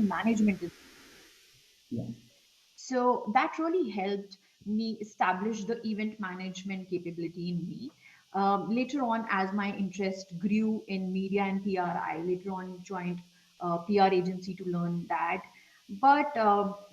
management. Yeah. So that really helped me establish the event management capability in me. Later on, as my interest grew in media and PR, I later on joined a PR agency to learn that. But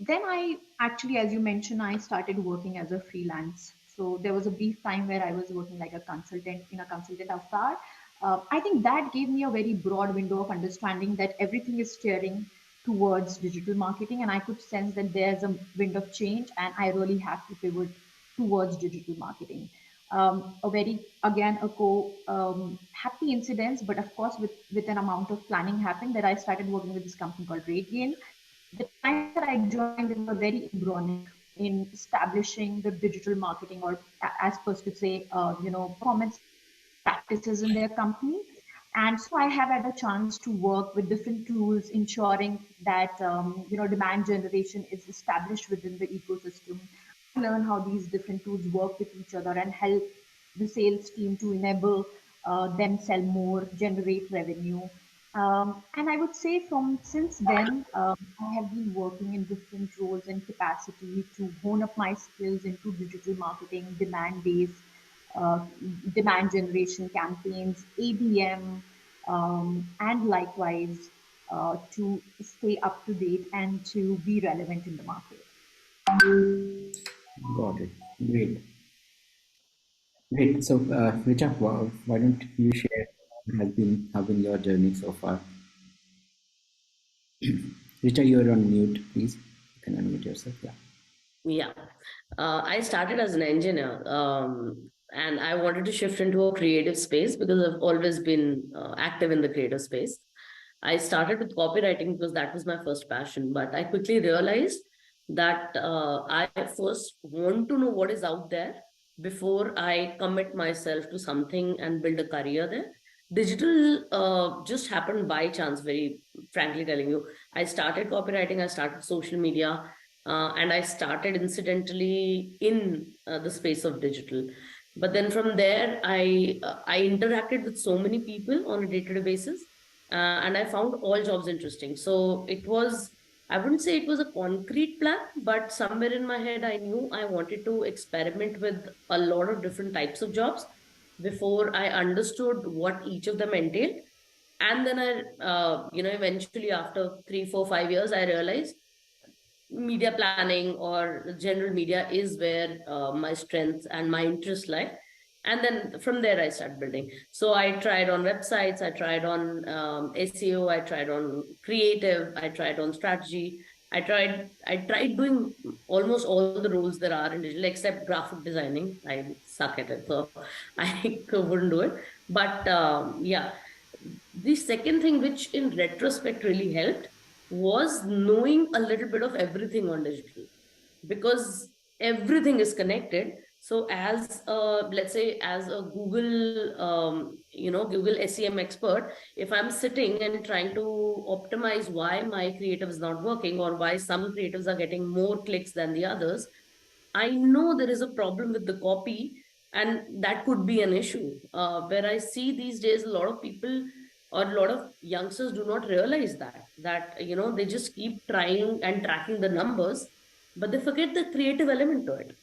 then I actually, as you mentioned, I started working as a freelance. So there was a brief time where I was working like a consultant in a consultant avatar. I think that gave me a very broad window of understanding that everything is steering towards digital marketing, and I could sense that there's a wind of change and I really have to pivot towards digital marketing. A very, again, a co happy incidents, but of course with an amount of planning happened, that I started working with this company called RateGain. The time that I joined, they were very embryonic in establishing the digital marketing, or as opposed to say, performance practices in their company. And so I have had a chance to work with different tools, ensuring that demand generation is established within the ecosystem. I learn how these different tools work with each other and help the sales team to enable them sell more, generate revenue. And I would say from since then, I have been working in different roles and capacity to hone up my skills into digital marketing, uh, demand generation campaigns, ABM, and likewise to stay up to date and to be relevant in the market. Got it. Great. Great. So, Richa, why don't you share what have been your journey so far? Richa, you're on mute, please. You can unmute yourself. Yeah. Yeah. I started as an engineer, and I wanted to shift into a creative space because I've always been active in the creative space. I started with copywriting because that was my first passion, but I quickly realized that I first want to know what is out there before I commit myself to something and build a career there. Digital just happened by chance, very frankly telling you. I started copywriting, I started social media, and I started incidentally in the space of digital. But then from there, I interacted with so many people on a day-to-day basis, and I found all jobs interesting. So it was, I wouldn't say it was a concrete plan, but somewhere in my head, I knew I wanted to experiment with a lot of different types of jobs before I understood what each of them entailed. And then eventually after 3, 4, 5 years, I realized media planning or general media is where my strengths and my interests lie. And then from there I started building. So I tried on websites, I tried on SEO, I tried on creative, I tried on strategy. I tried doing almost all the roles there are in digital except graphic designing. I suck at it, so I wouldn't do it. But yeah, the second thing which in retrospect really helped was knowing a little bit of everything on digital, because everything is connected. So as let's say as a Google SEM expert, if I'm sitting and trying to optimize why my creative is not working or why some creatives are getting more clicks than the others, I know there is a problem with the copy, and that could be an issue. Where I see these days, a lot of people or a lot of youngsters do not realize that they just keep trying and tracking the numbers, but they forget the creative element to it.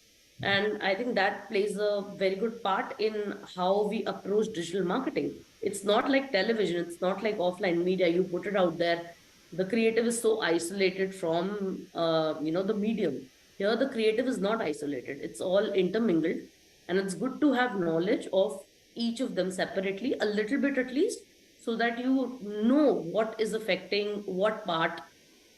And I think that plays a very good part in how we approach digital marketing. It's not like television, it's not like offline media. You put it out there, the creative is so isolated from the medium. Here, the creative is not isolated, it's all intermingled. And it's good to have knowledge of each of them separately, a little bit at least, so that you know what is affecting what part,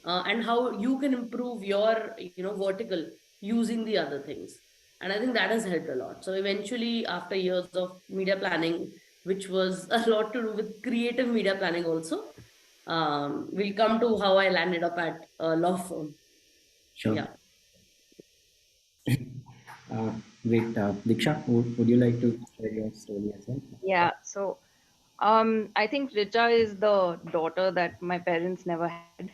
and how you can improve your vertical using the other things. And I think that has helped a lot. So eventually, after years of media planning, which was a lot to do with creative media planning also, we'll come to how I landed up at a law firm. Sure. Yeah. Uh, Great. Diksha, would you like to share your story as well? Yeah, so I think Richa is the daughter that my parents never had.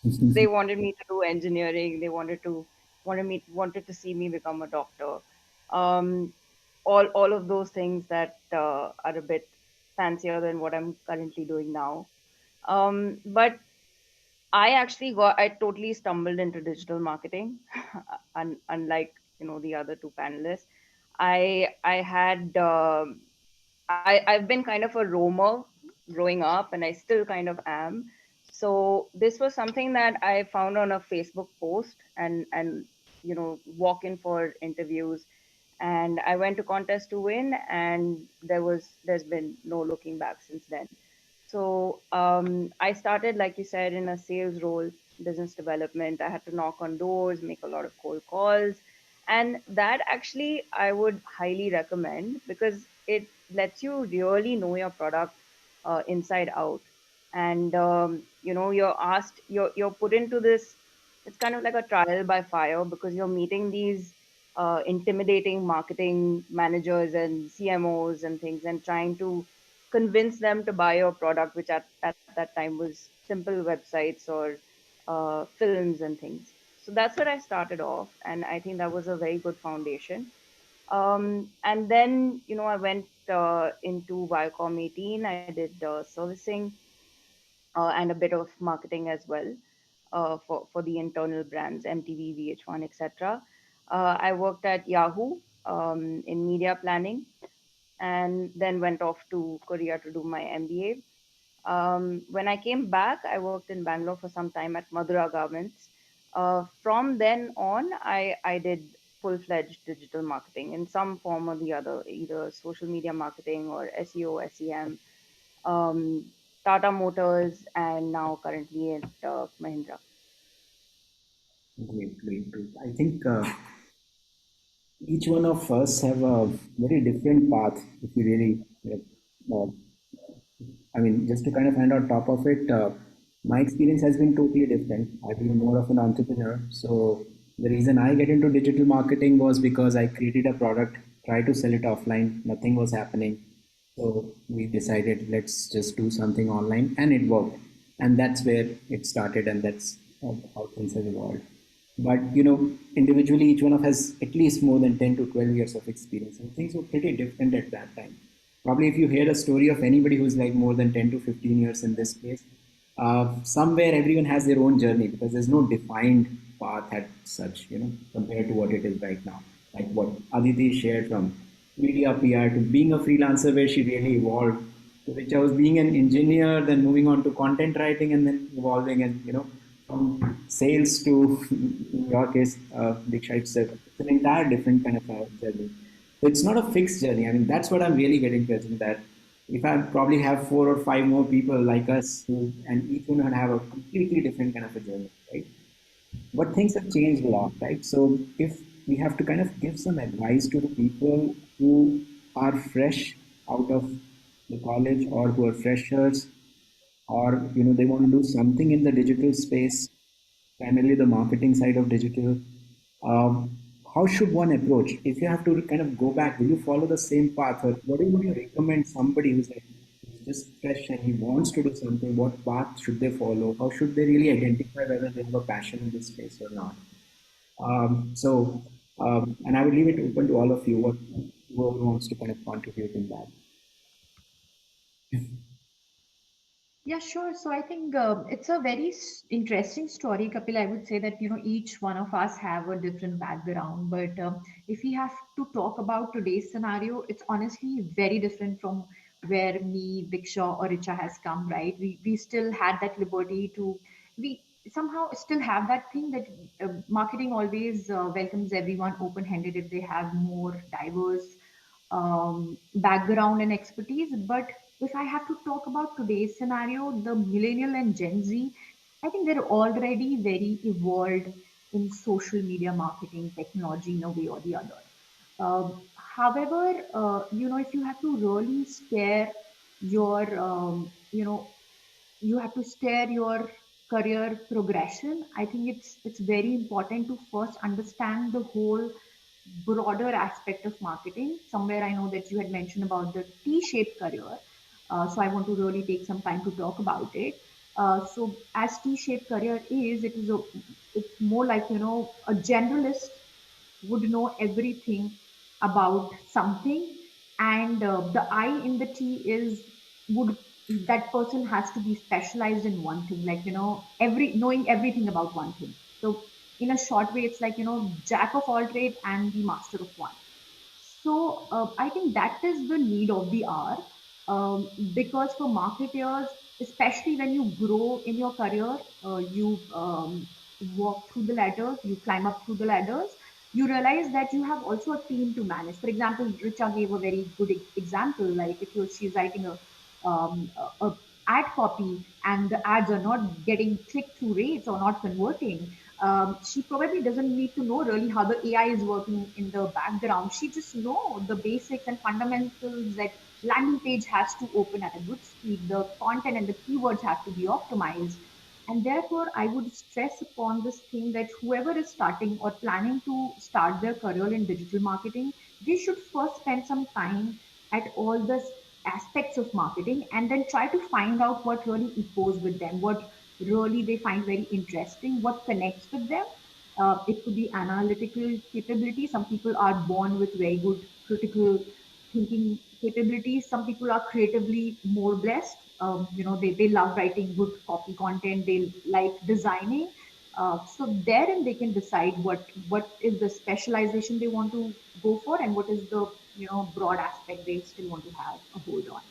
They wanted me to do engineering. They wanted to see me become a doctor. Um, all of those things that are a bit fancier than what I'm currently doing now. But I totally stumbled into digital marketing, unlike, the other two panelists. I had I've been kind of a roamer growing up, and I still kind of am. So this was something that I found on a Facebook post, and walk in for interviews, and I went to contest to win, and there's been no looking back since then. So I started, like you said, in a sales role, business development. I had to knock on doors, make a lot of cold calls, and that actually I would highly recommend because it lets you really know your product inside out. And you're put into this. It's kind of like a trial by fire because you're meeting these intimidating marketing managers and CMOs and things, and trying to convince them to buy your product, which at that time was simple websites or films and things. So that's where I started off, and I think that was a very good foundation. And then, I went into Viacom 18. I did servicing and a bit of marketing as well for the internal brands, MTV, VH1, etc. I worked at Yahoo in media planning, and then went off to Korea to do my MBA. When I came back, I worked in Bangalore for some time at Madura Garments. From then on, I did full-fledged digital marketing in some form or the other, either social media marketing or SEO, SEM, um, Tata Motors, and now currently at Mahindra. Great, great, great. I think each one of us have a very different path. If you really, I mean, just to kind of end on top of it, my experience has been totally different. I've been more of an entrepreneur. So the reason I get into digital marketing was because I created a product, tried to sell it offline, nothing was happening. So we decided let's just do something online, and it worked. And that's where it started, and that's how things have evolved. But individually, each one of us has at least more than 10 to 12 years of experience, and things were pretty different at that time. Probably, if you hear a story of anybody who's like more than 10 to 15 years in this space, somewhere everyone has their own journey because there's no defined path at such, compared to what it is right now. Like what Aditi shared from media PR to being a freelancer, where she really evolved, to which I was being an engineer, then moving on to content writing, and then evolving, and from sales to, in your case, Diksha, it's an entire different kind of a journey. So it's not a fixed journey. I mean, that's what I'm really getting to, that if I probably have four or five more people like us, and each one would have a completely different kind of a journey, right? But things have changed a lot, right? So if we have to kind of give some advice to the people who are fresh out of the college, or who are freshers, or they want to do something in the digital space, primarily the marketing side of digital, how should one approach? If you have to kind of go back, will you follow the same path, or would you recommend somebody who's like who's just fresh and he wants to do something? What path should they follow? How should they really identify whether they have a passion in this space or not? And I would leave it open to all of you. Whoever wants to kind of contribute in that. Yeah, sure. So I think it's a very interesting story, Kapil. I would say that each one of us have a different background, but if we have to talk about today's scenario, it's honestly very different from where me, Diksha, or Richa has come. Right? We still had that liberty to we somehow still have that thing that marketing always welcomes everyone open-handed if they have more diverse background and expertise. But if I have to talk about today's scenario, the millennial and Gen Z, I think they're already very evolved in social media marketing technology in a way or the other. However, if you have to really stare your, you have to stare your career progression. I think it's very important to first understand the whole broader aspect of marketing. Somewhere I know that you had mentioned about the T-shaped career. So I want to really take some time to talk about it. So as T-shaped career is, it's more like, a generalist would know everything about something, and the I in the T is would that person has to be specialized in one thing, like, every knowing everything about one thing. So in a short way, it's like, jack of all trade and the master of one. So I think that is the need of the hour, because for marketers, especially when you grow in your career, you walk through the ladders, you climb up through the ladders, you realize that you have also a team to manage. For example, Richa gave a very good example. Like if she's writing a ad copy and the ads are not getting click-through rates or not converting, she probably doesn't need to know really how the AI is working in the background. She just know the basics and fundamentals, that landing page has to open at a good speed, the content and the keywords have to be optimized. And therefore, I would stress upon this thing that whoever is starting or planning to start their career in digital marketing, they should first spend some time at all the aspects of marketing and then try to find out what really echoes with them, what really they find very interesting, what connects with them. It could be analytical capability. Some people are born with very good critical thinking capabilities. Some people are creatively more blessed. They love writing good copy content. They like designing. So therein they can decide what is the specialization they want to go for, and what is the broad aspect they still want to have a hold on.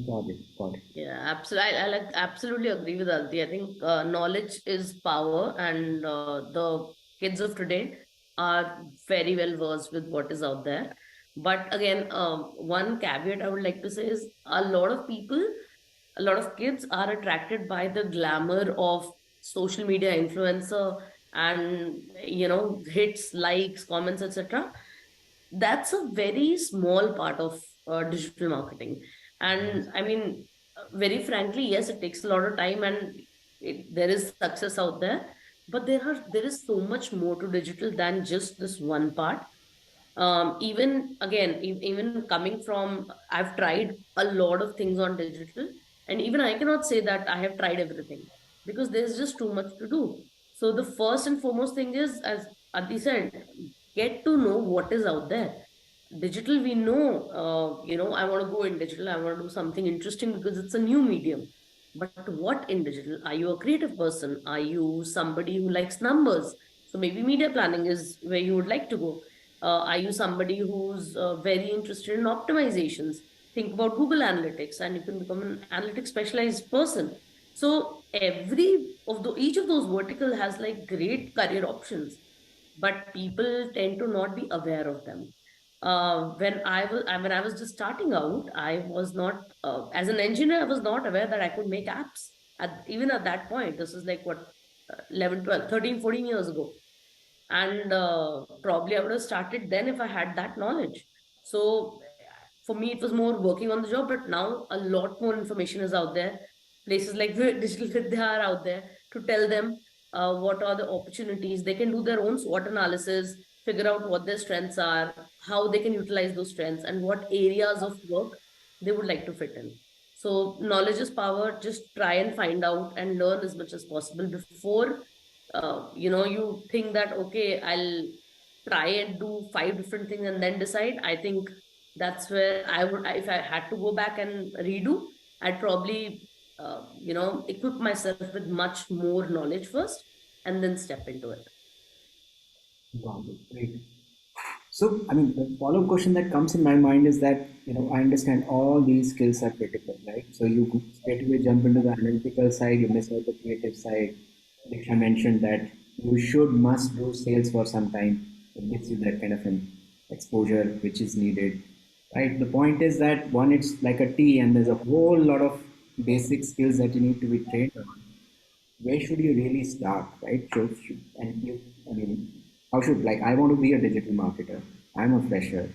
Got it. Got it. Yeah, absolutely. I like absolutely agree with Alti. I think knowledge is power, and the kids of today are very well versed with what is out there. But again, one caveat I would like to say is a lot of kids are attracted by the glamour of social media influencer and hits, likes, comments, etc. That's a very small part of digital marketing. And I mean, very frankly, yes, it takes a lot of time, and there is success out there, but there is so much more to digital than just this one part. Even again, even coming from, I've tried a lot of things on digital, and even I cannot say that I have tried everything, because there's just too much to do. So the first and foremost thing is, as Adi said, get to know what is out there. Digital, we know, I want to go in digital, I want to do something interesting because it's a new medium. But what in digital? Are you a creative person? Are you somebody who likes numbers? So maybe media planning is where you would like to go. Are you somebody who's very interested in optimizations? Think about Google Analytics, and you can become an analytics specialized person. So each of those vertical has like great career options, but people tend to not be aware of them. When I was just starting out, I was not, as an engineer, I was not aware that I could make apps. Even at that point, this is like what, 11, 12, 13, 14 years ago. And probably I would have started then if I had that knowledge. So for me, it was more working on the job, but now a lot more information is out there. Places like Digital Vidya are out there to tell them what are the opportunities. They can do their own SWOT analysis, figure out what their strengths are, how they can utilize those strengths, and what areas of work they would like to fit in. So knowledge is power. Just try and find out and learn as much as possible before you think that, okay, I'll try and do five different things and then decide. I think that's where I would, if I had to go back and redo, I'd probably equip myself with much more knowledge first and then step into it. Got it. Great. So, I mean, the follow-up question that comes in my mind is that, I understand all these skills are critical, right? So you straight away jump into the analytical side, you miss out the creative side. Like I mentioned that you must do sales for some time. It gives you that kind of an exposure which is needed, right? The point is that one, it's like a T, and there's a whole lot of basic skills that you need to be trained on. Where should you really start, right? And you, I mean, how should, like, I want to be a digital marketer. I'm a fresher.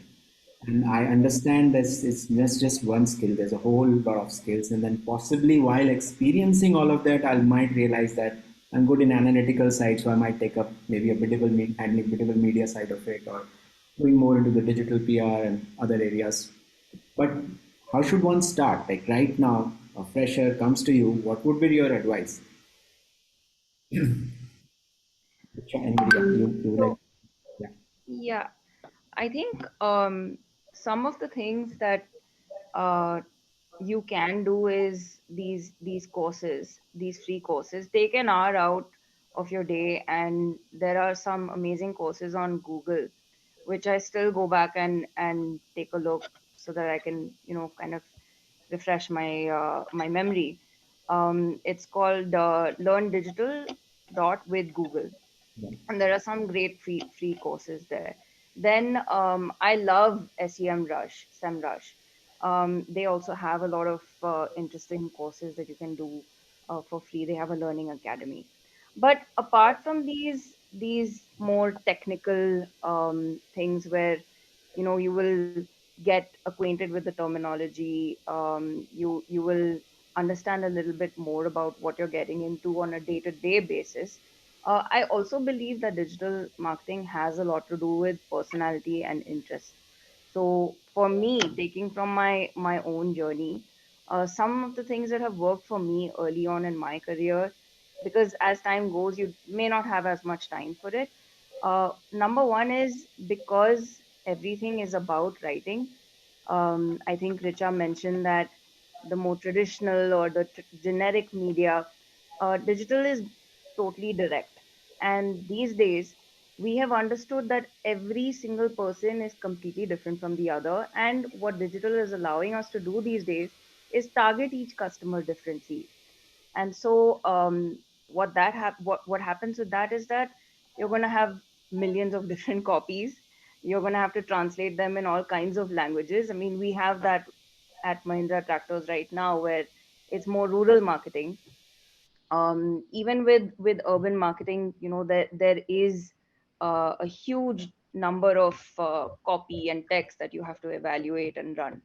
And I understand this it's just one skill. There's a whole lot of skills. And then possibly while experiencing all of that, I might realize that I'm good in analytical side. So I might take up maybe a biddable media side of it, or doing more into the digital PR and other areas. But how should one start? Like right now, a fresher comes to you. What would be your advice? Anybody, you would like, So yeah. yeah, I think some of the things that uh, you can do is these courses, these free courses. Take an hour out of your day, and there are some amazing courses on Google, which I still go back and take a look so that I can, kind of refresh my memory. It's called Learn Digital dot with Google, and there are some great free courses there. Then I love SEMrush. They also have a lot of interesting courses that you can do for free. They have a learning academy. But apart from these more technical things where you will get acquainted with the terminology, you will understand a little bit more about what you're getting into on a day-to-day basis. I also believe that digital marketing has a lot to do with personality and interest. So for me, taking from my own journey, some of the things that have worked for me early on in my career, because as time goes, you may not have as much time for it. Number one is because everything is about writing. I think Richa mentioned that the more traditional or the generic media, digital is totally direct. And these days, we have understood that every single person is completely different from the other. And what digital is allowing us to do these days is target each customer differently. And so, what happens with that is that you're going to have millions of different copies. You're going to have to translate them in all kinds of languages. I mean, we have that at Mahindra Tractors right now, where it's more rural marketing. Even with urban marketing, there is a huge number of copy and text that you have to evaluate and run.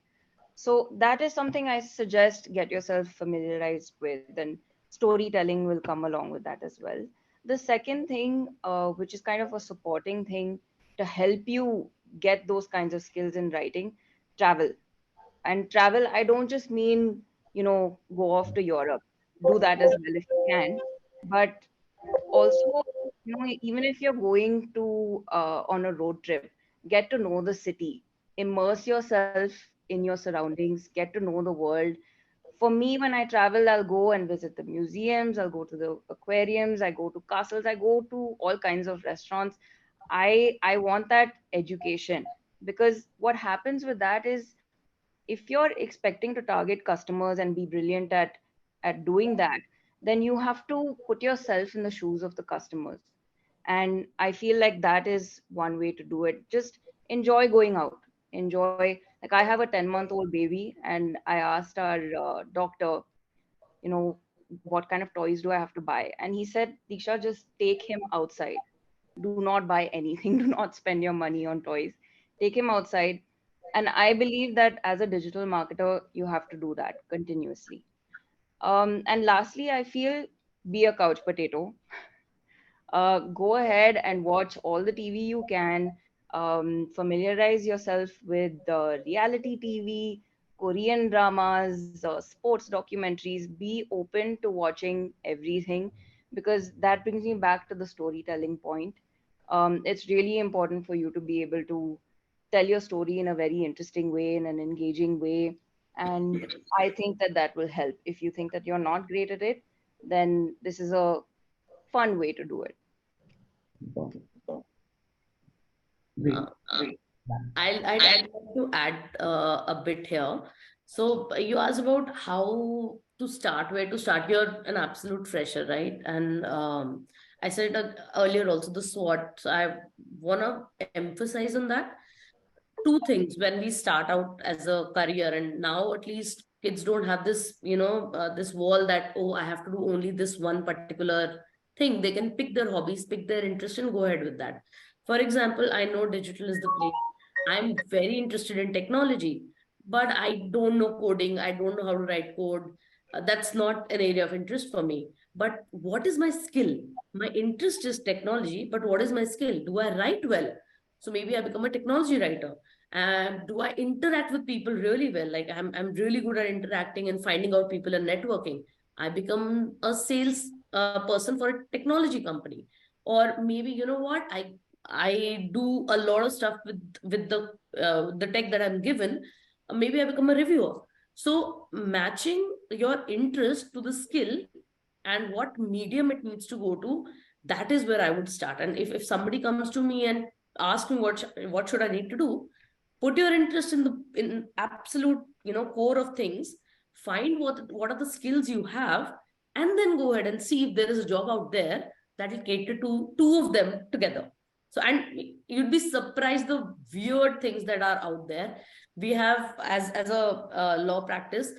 So that is something I suggest get yourself familiarized with, and storytelling will come along with that as well. The second thing, which is kind of a supporting thing to help you get those kinds of skills in writing, travel. And travel, I don't just mean, go off to Europe. Do that as well if you can. But also, even if you're going to on a road trip, get to know the city, immerse yourself in your surroundings, get to know the world. For me, when I travel, I'll go and visit the museums, I'll go to the aquariums, I go to castles, I go to all kinds of restaurants. I want that education, because what happens with that is, if you're expecting to target customers and be brilliant at doing that, then you have to put yourself in the shoes of the customers. And I feel like that is one way to do it. Just enjoy going out. Enjoy, like, I have a 10-month-old baby, and I asked our doctor, what kind of toys do I have to buy? And he said, Disha, just take him outside. Do not buy anything. Do not spend your money on toys. Take him outside. And I believe that as a digital marketer, you have to do that continuously. And lastly, I feel, be a couch potato. Go ahead and watch all the TV you can. Familiarize yourself with reality TV, Korean dramas, sports documentaries. Be open to watching everything, because that brings me back to the storytelling point. It's really important for you to be able to tell your story in a very interesting way, in an engaging way. And I think that that will help. If you think that you're not great at it, then this is a fun way to do it. Great. Uh, I'd like to add a bit here. So you asked about how to start, where to start. You're an absolute fresher, right? And I said earlier also the SWOT. So I want to emphasize on that. Two things when we start out as a career, and now at least kids don't have this, this wall that, oh, I have to do only this one particular thing. They can pick their hobbies, pick their interest, and go ahead with that. For example, I know digital is the place. I'm very interested in technology, but I don't know coding. I don't know how to write code. That's not an area of interest for me. But what is my skill? My interest is technology, but what is my skill? Do I write well? So maybe I become a technology writer. And do I interact with people really well? Like I'm really good at interacting and finding out people and networking. I become a sales person for a technology company. Or maybe, you know what, I do a lot of stuff with the tech that I'm given. Maybe I become a reviewer. So matching your interest to the skill and what medium it needs to go to, that is where I would start. And if somebody comes to me and asks me what should I need to do, put your interest in the in absolute, core of things. Find what are the skills you have, and then go ahead and see if there is a job out there that will cater to two of them together. So, and you'd be surprised the weird things that are out there. We have, as a law practice,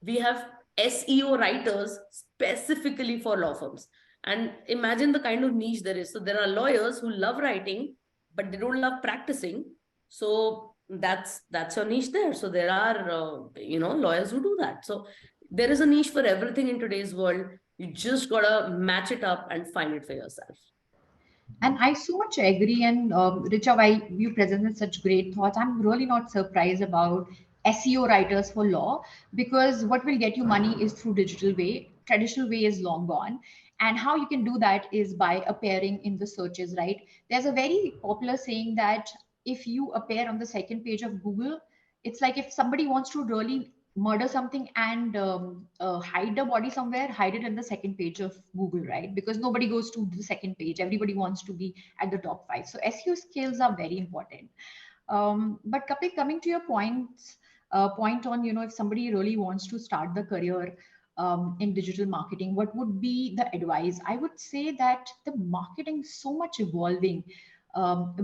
we have SEO writers specifically for law firms. And imagine the kind of niche there is. So there are lawyers who love writing, but they don't love practicing. So that's your niche there. So there are lawyers who do that. So there is a niche for everything in today's world. You just gotta match it up and find it for yourself. And I so much agree. And Richa, why you presented such great thoughts, I'm really not surprised about SEO writers for law, because what will get you money is through digital way. Traditional way is long gone. And how you can do that is by appearing in the searches, right? There's a very popular saying that if you appear on the second page of Google, it's like if somebody wants to really murder something and hide the body somewhere, hide it in the second page of Google, right? Because nobody goes to the second page. Everybody wants to be at the top five. So SEO skills are very important. But Kapil, coming to your point on, if somebody really wants to start the career in digital marketing, what would be the advice? I would say that the marketing is so much evolving.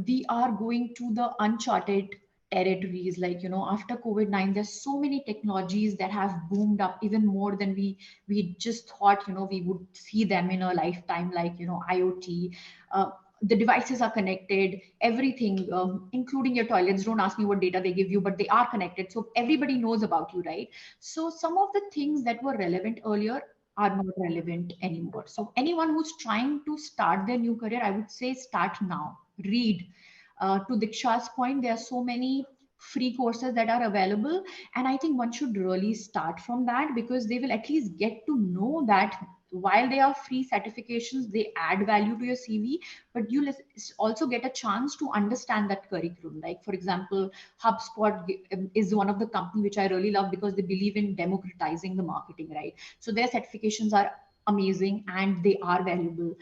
We are going to the uncharted territories, like after COVID-19 there's so many technologies that have boomed up even more than we just thought we would see them in a lifetime, like IoT. The devices are connected, everything, including your toilets. Don't ask me what data they give you, but they are connected, so everybody knows about you, right? So some of the things that were relevant earlier are not relevant anymore. So anyone who's trying to start their new career, I would say start now. Read. To Diksha's point, there are so many free courses that are available, and I think one should really start from that, because they will at least get to know that while they are free certifications, they add value to your CV, but you'll also get a chance to understand that curriculum. Like for example, HubSpot is one of the company which I really love, because they believe in democratizing the marketing, right? So their certifications are amazing and they are valuable.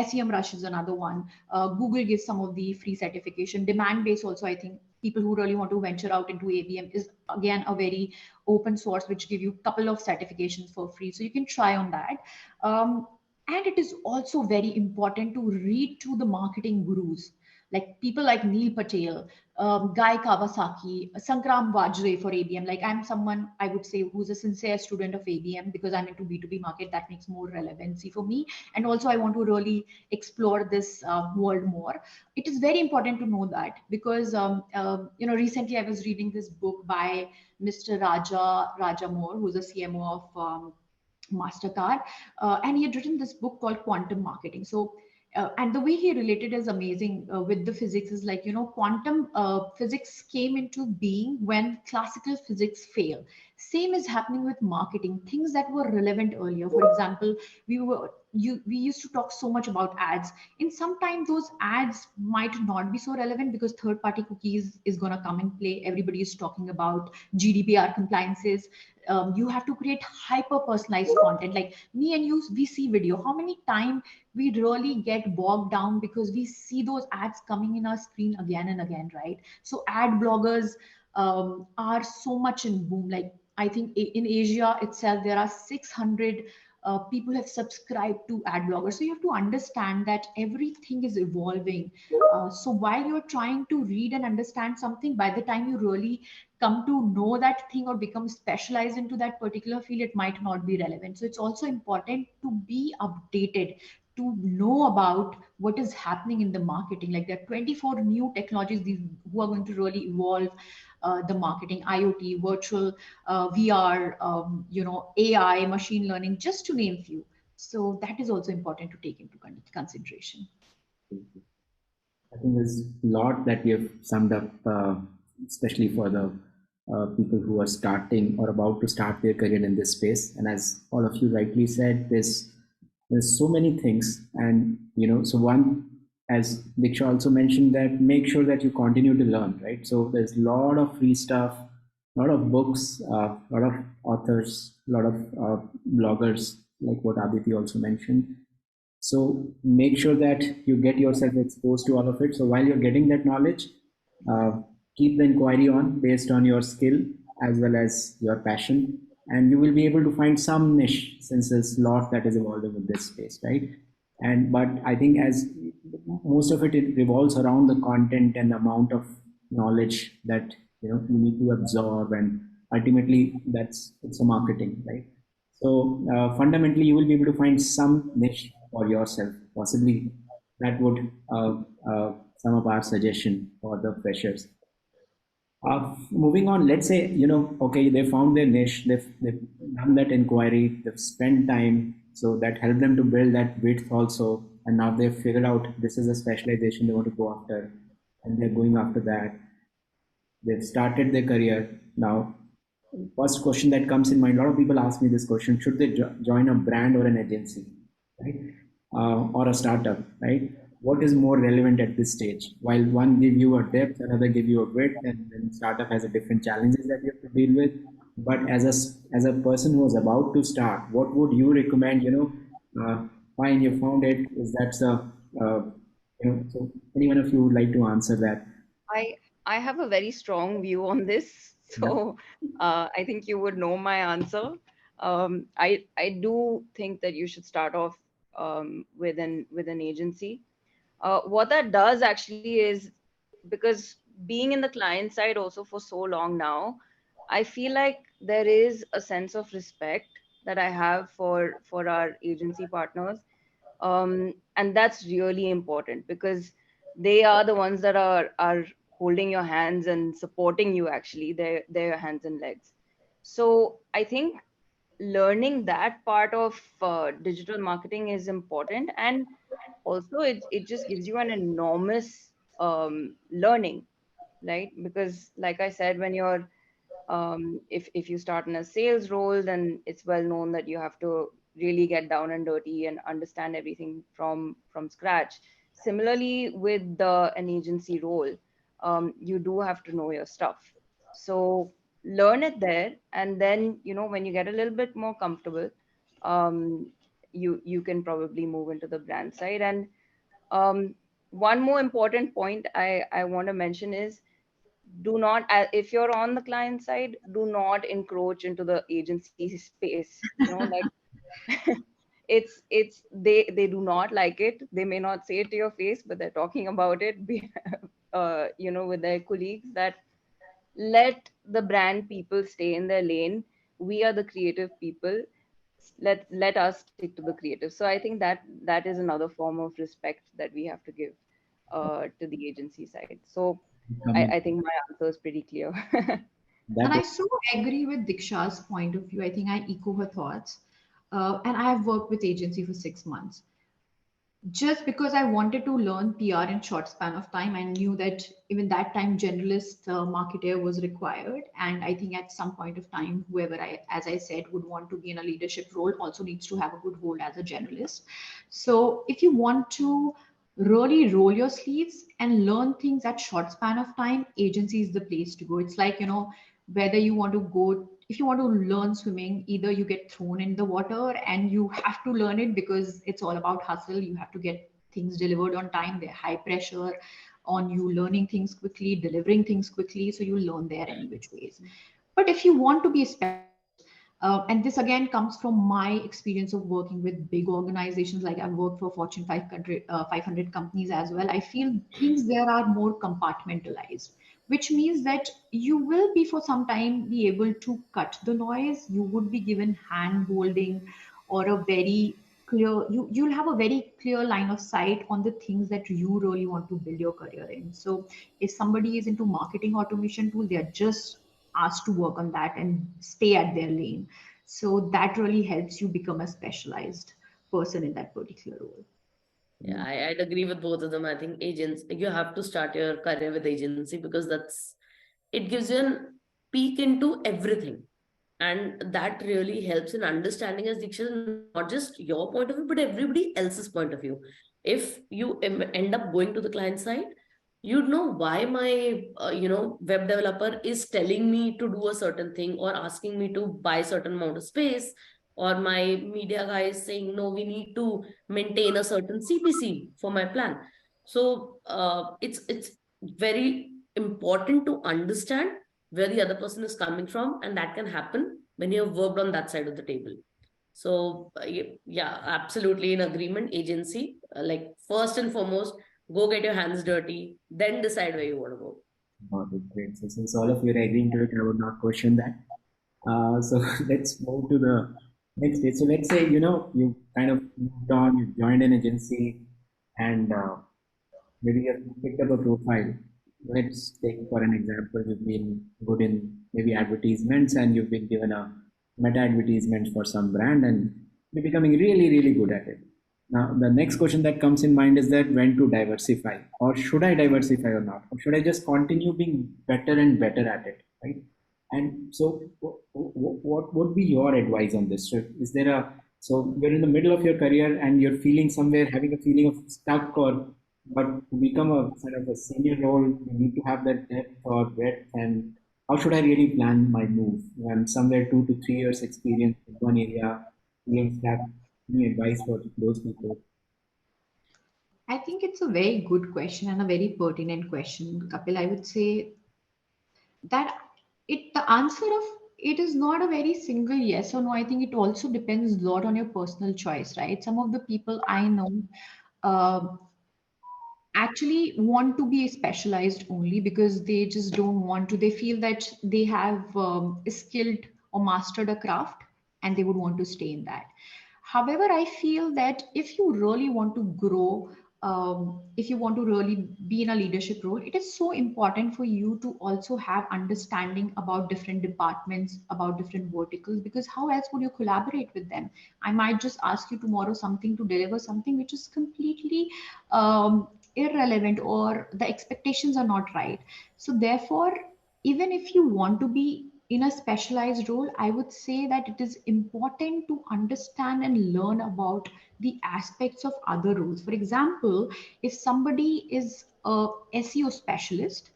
SEM Rush is another one. Google gives some of the free certification. Demand base also, I think people who really want to venture out into ABM is again a very open source which give you a couple of certifications for free. So you can try on that. And it is also very important to read to the marketing gurus, like people like Neil Patel, Guy Kawasaki, Sankram Vajre for ABM. Like I'm someone I would say who's a sincere student of ABM, because I'm into B2B market. That makes more relevancy for me. And also I want to really explore this world more. It is very important to know that, because recently I was reading this book by Mr. Raja Moore, who's a CMO of Mastercard, and he had written this book called Quantum Marketing. So, and the way he related is amazing with the physics. Is like quantum physics came into being when classical physics failed. Same is happening with marketing. Things that were relevant earlier. For example, we used to talk so much about ads. In some time, those ads might not be so relevant because third-party cookies is going to come in play. Everybody is talking about GDPR compliances. You have to create hyper personalized content. Like me and you, we see video, how many times we really get bogged down because we see those ads coming in our screen again and again, right? So ad bloggers are so much in boom. Like I think in Asia itself there are 600 people have subscribed to ad bloggers. So you have to understand that everything is evolving. So while you're trying to read and understand something, by the time you really come to know that thing or become specialized into that particular field, it might not be relevant. So it's also important to be updated, to know about what is happening in the marketing. Like there are 24 new technologies who are going to really evolve the marketing: IoT, virtual, VR, AI, machine learning, just to name few. So that is also important to take into consideration. I think there's a lot that we have summed up, especially for the people who are starting or about to start their career in this space. And as all of you rightly said, there's so many things, and so one, as Diksha also mentioned, that make sure that you continue to learn, right? So there's a lot of free stuff, lot of books, a lot of authors, a lot of bloggers, like what Aditi also mentioned. So make sure that you get yourself exposed to all of it. So while you're getting that knowledge, uh, keep the inquiry on based on your skill as well as your passion, and you will be able to find some niche since there's a lot that is evolving in this space, right? And but I think as most of it revolves around the content and the amount of knowledge that you need to absorb, and ultimately that's it's a marketing, right? So fundamentally, you will be able to find some niche for yourself. Possibly, that would some of our suggestion for the freshers. Moving on, let's say okay, they found their niche, they've done that inquiry, they've spent time, so that helped them to build that width also, and now they've figured out this is a specialization they want to go after, and they're going after that. They've started their career now. First question that comes in mind, a lot of people ask me this question: should they join a brand or an agency, right? Or a startup, right? What is more relevant at this stage? While one give you a depth, another give you a width, and then startup has a different challenges that you have to deal with. But as a person who is about to start, what would you recommend? Fine, you found it. Is that the so any one of you would like to answer that? I I have a very strong view on this, Yeah. so I think you would know my answer. I do think that you should start off with an agency. What that does actually is, because being in the client side also for so long now, I feel like there is a sense of respect that I have for our agency partners, and that's really important because they are the ones that are holding your hands and supporting you. Actually, they're your hands and legs. So I think learning that part of digital marketing is important, and also it just gives you an enormous learning, right? Because like I said, when you're if you start in a sales role, then it's well known that you have to really get down and dirty and understand everything from scratch. Similarly, with an agency role, you do have to know your stuff. So learn it there, and then when you get a little bit more comfortable, um, you can probably move into the brand side. And um, one more important point I want to mention is, do not if you're on the client side, do not encroach into the agency space. Like it's they do not like it. They may not say it to your face, but they're talking about it with their colleagues, that let the brand people stay in their lane. We are the creative people. Let us stick to the creative. So I think that is another form of respect that we have to give to the agency side. So I think my answer is pretty clear. And That I was so agree with Diksha's point of view. I think I echo her thoughts. And I have worked with agency for 6 months. Just because I wanted to learn PR in short span of time, I knew that even that time generalist marketer was required. And I think at some point of time, whoever as I said, would want to be in a leadership role also needs to have a good hold as a generalist. So if you want to really roll your sleeves and learn things at short span of time, agency is the place to go. It's like, whether you want to go, if you want to learn swimming, either you get thrown in the water and you have to learn it because it's all about hustle. You have to get things delivered on time. They're high pressure on you learning things quickly, delivering things quickly. So you learn there any which ways. But if you want to be a specialist, and this again comes from my experience of working with big organizations, like I've worked for Fortune 500 companies as well. I feel things there are more compartmentalized, which means that you will be for some time be able to cut the noise. You would be given hand holding or a very clear, you'll have a very clear line of sight on the things that you really want to build your career in. So if somebody is into marketing automation tool, they are just asked to work on that and stay at their lane. So that really helps you become a specialized person in that particular role. Yeah, I'd agree with both of them. I think agents, you have to start your career with agency because it gives you an peek into everything. And that really helps in understanding, as Diksha, not just your point of view, but everybody else's point of view. If you end up going to the client side, you'd know why my web developer is telling me to do a certain thing or asking me to buy certain amount of space, or my media guy is saying no, we need to maintain a certain CPC for my plan. So it's very important to understand where the other person is coming from, and that can happen when you have worked on that side of the table. So yeah, absolutely in agreement. Agency, like first and foremost, go get your hands dirty, then decide where you want to go. Got it. Great. So since all of you are agreeing to it, I would not question that. So let's move to the next stage. So let's say, you kind of moved on, you joined an agency, and maybe you've picked up a profile. Let's take for an example, you've been good in maybe advertisements and you've been given a meta advertisement for some brand and you're becoming really, really good at it. Now, the next question that comes in mind is that when to diversify, or should I diversify or not? Or should I just continue being better and better at it, right? And so, what would be your advice on this? So, is there a so you're in the middle of your career and you're feeling somewhere having a feeling of stuck, or but to become a sort of a senior role, you need to have that depth or breadth. And how should I really plan my move? I'm somewhere 2 to 3 years experience in one area. Yes, have any advice for those people? I think it's a very good question and a very pertinent question, Kapil. I would say that the answer of it is not a very single yes or no. I think it also depends a lot on your personal choice, right? Some of the people I know uh, actually want to be specialized only because they just don't want to, they feel that they have skilled or mastered a craft and they would want to stay in that. However, I feel that if you really want to grow, if you want to really be in a leadership role, it is so important for you to also have understanding about different departments, about different verticals, because how else would you collaborate with them? I might just ask you tomorrow something to deliver something which is completely irrelevant, or the expectations are not right. So therefore, even if you want to be in a specialized role, I would say that it is important to understand and learn about the aspects of other roles. For example, if somebody is a SEO specialist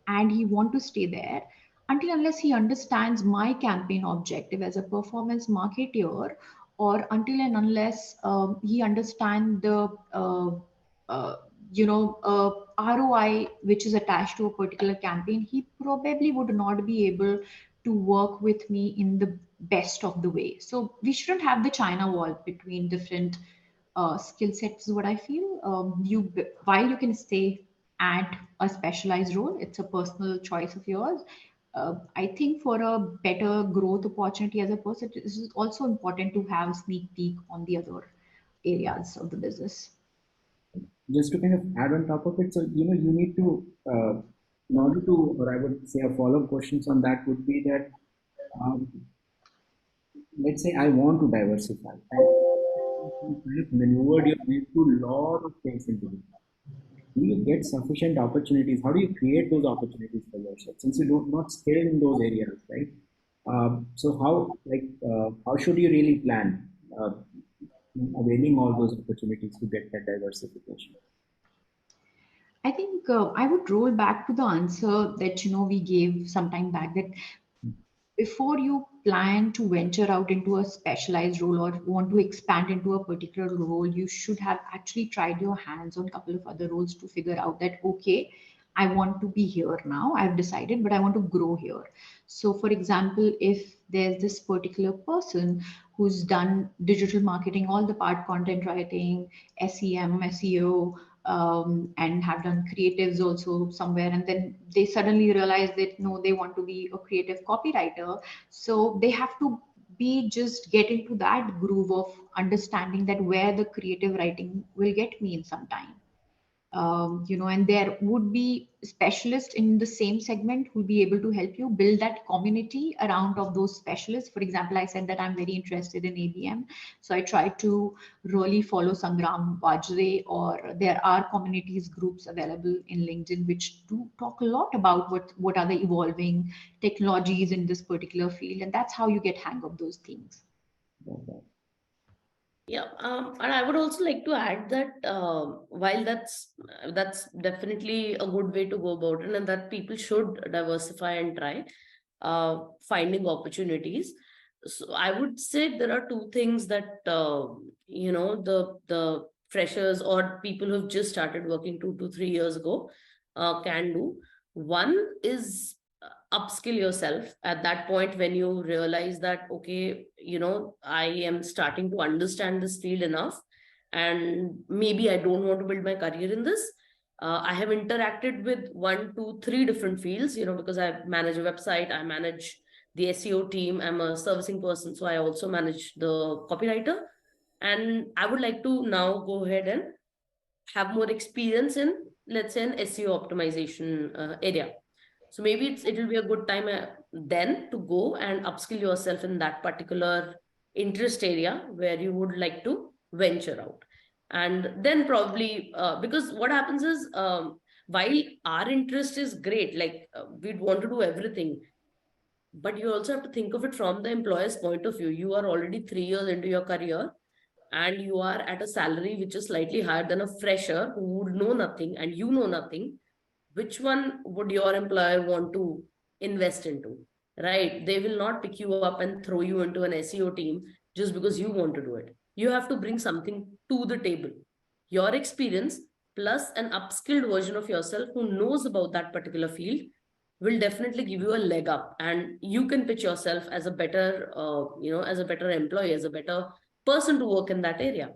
and he want to stay there, until unless he understands my campaign objective as a performance marketer, or until and unless he understand the uh, ROI which is attached to a particular campaign, he probably would not be able to work with me in the best of the way. So we shouldn't have the China wall between different skill sets, is what I feel. While you can stay at a specialized role, it's a personal choice of yours. I think for a better growth opportunity as a person, it is also important to have a sneak peek on the other areas of the business. Just to kind of add on top of it, so you need to, in order to, or I would say a follow-up questions on that would be that, um, let's say I want to diversify, and you kind of maneuvered your way through a lot of things into it. Do you get sufficient opportunities? How do you create those opportunities for yourself since you don't not skilled in those areas, right? So how should you really plan availing all those opportunities to get that diversification? I think I would roll back to the answer that we gave some time back, that before you plan to venture out into a specialized role or want to expand into a particular role, you should have actually tried your hands on a couple of other roles to figure out that, okay, I want to be here now. I've decided, but I want to grow here. So, for example, if there's this particular person who's done digital marketing, all the part, content writing, SEM, SEO, and have done creatives also somewhere, and then they suddenly realize that no, they want to be a creative copywriter. So they have to be just get into that groove of understanding that where the creative writing will get me in some time. And there would be specialists in the same segment who will be able to help you build that community around of those specialists. For example, I said that I'm very interested in ABM, so I try to really follow Sangram Vajre, or there are communities groups available in LinkedIn which do talk a lot about what are the evolving technologies in this particular field, and that's how you get hang of those things. Yeah, and I would also like to add that while that's definitely a good way to go about it, and that people should diversify and try finding opportunities. So I would say there are two things that the freshers or people who've just started working 2 to 3 years ago can do. One is upskill yourself at that point when you realize that, okay, I am starting to understand this field enough, and maybe I don't want to build my career in this. I have interacted with one, two, three different fields, because I manage a website, I manage the SEO team, I'm a servicing person, so I also manage the copywriter. And I would like to now go ahead and have more experience in, let's say, an SEO optimization area. So maybe it will be a good time then to go and upskill yourself in that particular interest area where you would like to venture out. And then probably because what happens is, while our interest is great, like we'd want to do everything, but you also have to think of it from the employer's point of view. You are already 3 years into your career, and you are at a salary which is slightly higher than a fresher who would know nothing and you know nothing. Which one would your employer want to invest into? Right? They will not pick you up and throw you into an SEO team just because you want to do it. You have to bring something to the table. Your experience plus an upskilled version of yourself who knows about that particular field will definitely give you a leg up, and you can pitch yourself as a better as a better employee, as a better person to work in that area.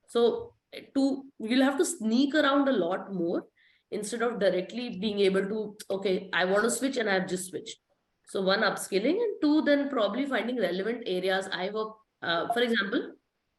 So to you'll have to sneak around a lot more instead of directly being able to, okay, I want to switch and I've just switched. So one, upskilling, and two, then probably finding relevant areas. I work, for example,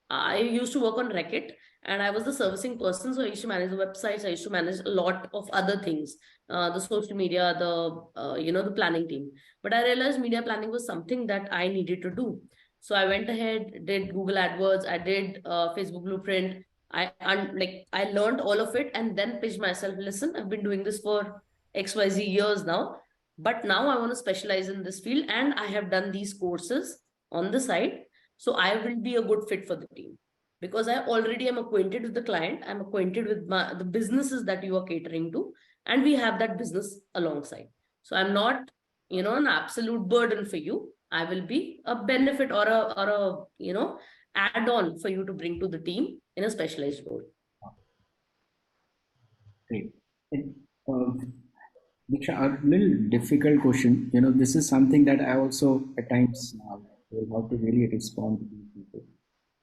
I used to work on Racket, and I was the servicing person. So I used to manage the websites. I used to manage a lot of other things, the social media, the planning team. But I realized media planning was something that I needed to do. So I went ahead, did Google AdWords, I did Facebook Blueprint. I learned all of it and then pitched myself. Listen, I've been doing this for XYZ years now, but now I want to specialize in this field, and I have done these courses on the side, so I will be a good fit for the team because I already am acquainted with the client. I'm acquainted with the businesses that you are catering to, and we have that business alongside. So I'm not, an absolute burden for you. I will be a benefit or a add on for you to bring to the team in a specialized role. Great. And, Diksha, a little difficult question. This is something that I also at times will have to really respond to these people.